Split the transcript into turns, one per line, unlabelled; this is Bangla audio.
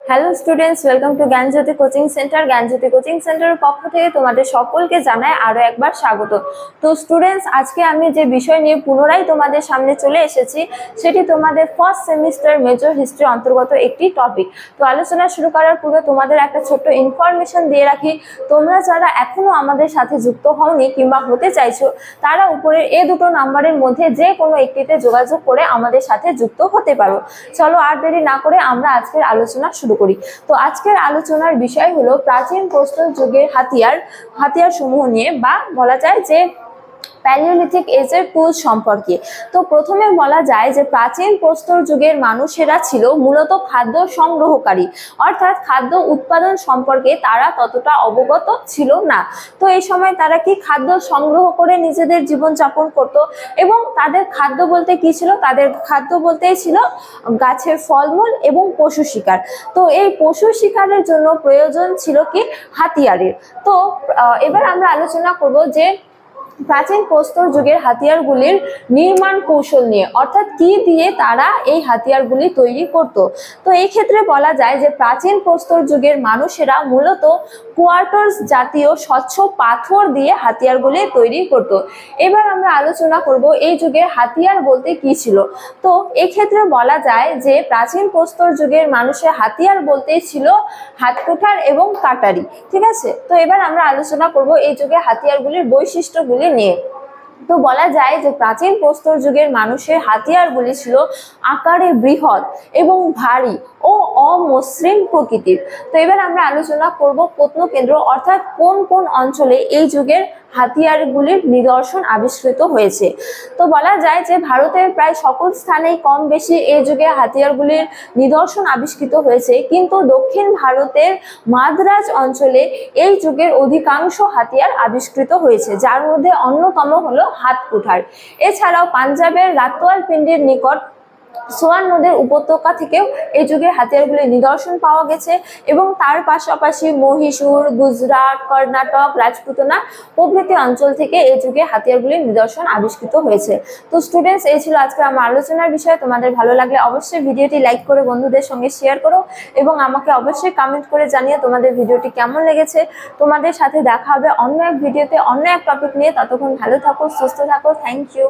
Hello students, welcome to Gyanjyoti coaching centre. Gyanjyoti coaching সেন্টারের পক্ষ থেকে তোমাদের সকলকে জানাই আরো একবার স্বাগত। তো স্টুডেন্টস, আজকে আমি যে বিষয় নিয়ে পুনরায় তোমাদের সামনে চলে এসেছি সেটি তোমাদের ফার্স্ট সেমিস্টার মেজর হিস্ট্রি অন্তর্গত একটি টপিক। তো আলোচনা শুরু করার পূর্বে তোমাদের একটা ছোট্ট ইনফরমেশন দিয়ে রাখি। তোমরা যারা এখনো আমাদের সাথে যুক্ত হওনি কিংবা হতে চাইছো, তারা উপরের এই দুটো নাম্বারের মধ্যে যে কোনো একটিতে যোগাযোগ করে আমাদের সাথে যুক্ত হতে পারো। চলো আর দেরি না করে আমরা আজকের আলোচনা শুরু করি। তো আজকের আলোচনার বিষয় হলো প্রাচীন প্রস্তর যুগের হাতিয়ার সমূহ নিয়ে, বা বলা যায় যে প্যালিওলিথিক এজের টুলস সম্পর্কে। তো প্রথমে বলা যায় যে প্রাচীন প্রস্তর যুগের মানুষেরা ছিল মূলত খাদ্য সংগ্রহকারী, অর্থাৎ খাদ্য উৎপাদন সম্পর্কে তারা ততটা অবগত ছিল না। তো এই সময় তারা কি খাদ্য সংগ্রহ করে নিজেদের জীবনযাপন করত, এবং তাদের খাদ্য বলতে কি ছিল? তাদের খাদ্য বলতেই ছিল গাছের ফলমূল এবং পশু শিকার। তো এই পশু শিকারের জন্য প্রয়োজন ছিল কি? হাতিয়ারের। তো এবার আমরা আলোচনা করব যে প্রাচীন প্রস্তর যুগের হাতিয়ারগুলির নির্মাণ কৌশল নিয়ে, অর্থাৎ কি দিয়ে তারা এই হাতিয়ারগুলি তৈরি করত। তো এই ক্ষেত্রে বলা যায় যে প্রাচীন প্রস্তর যুগের মানুষেরা মূলত কোয়ার্টার্স জাতীয় স্বচ্ছ পাথর দিয়ে হাতিয়ারগুলি তৈরি করত। এবার আমরা আলোচনা করব এই যুগের হাতিয়ার বলতে কি ছিল। তো এক্ষেত্রে বলা যায় যে প্রাচীন প্রস্তর যুগের মানুষের হাতিয়ার বলতেই ছিল হাতকুঠার এবং কাটারি। ঠিক আছে, তো এবার আমরা আলোচনা করব এই যুগে হাতিয়ারগুলির বৈশিষ্ট্যগুলি নিয়ে। তো বলা যায় যে প্রাচীন প্রস্তর যুগের মানুষের হাতিয়ারগুলি ছিল আকারে বৃহৎ এবং ভারী ও অমসৃণ প্রকৃতির। তো এবার আমরা আলোচনা করব প্রত্নকেন্দ্র, অর্থাৎ কোন কোন অঞ্চলে এই যুগের হাতিয়ারগুলির নিদর্শন আবিষ্কৃত হয়েছে। তো বলা যায় যে ভারতের প্রায় সকল স্থানেই কম বেশি এই যুগে হাতিয়ারগুলির নিদর্শন আবিষ্কৃত হয়েছে, কিন্তু দক্ষিণ ভারতের মাদ্রাজ অঞ্চলে এই যুগের অধিকাংশ হাতিয়ার আবিষ্কৃত হয়েছে, যার মধ্যে অন্যতম হলো হাতকুঠার। এছাড়াও পাঞ্জাবের রাতওয়ালপিন্ডির নিকট সোয়ান নদের উপত্যকা থেকেও এই যুগের হাতিয়ারগুলির নিদর্শন পাওয়া গেছে, এবং তার পাশাপাশি মহীশূর, গুজরাট, কর্ণাটক, রাজপুতনা প্রভৃতি অঞ্চল থেকে এই যুগে হাতিয়ারগুলির নিদর্শন আবিষ্কৃত হয়েছে। তো স্টুডেন্টস, এই ছিল আজকে আমার আলোচনার বিষয়। তোমাদের ভালো লাগলে অবশ্যই ভিডিওটি লাইক করে বন্ধুদের সঙ্গে শেয়ার করো, এবং আমাকে অবশ্যই কমেন্ট করে জানিয়ে তোমাদের ভিডিওটি কেমন লেগেছে। তোমাদের সাথে দেখা হবে অন্য এক ভিডিওতে অন্য এক টপিক নিয়ে। ততক্ষণ ভালো থাকো, সুস্থ থাকো। Thank you.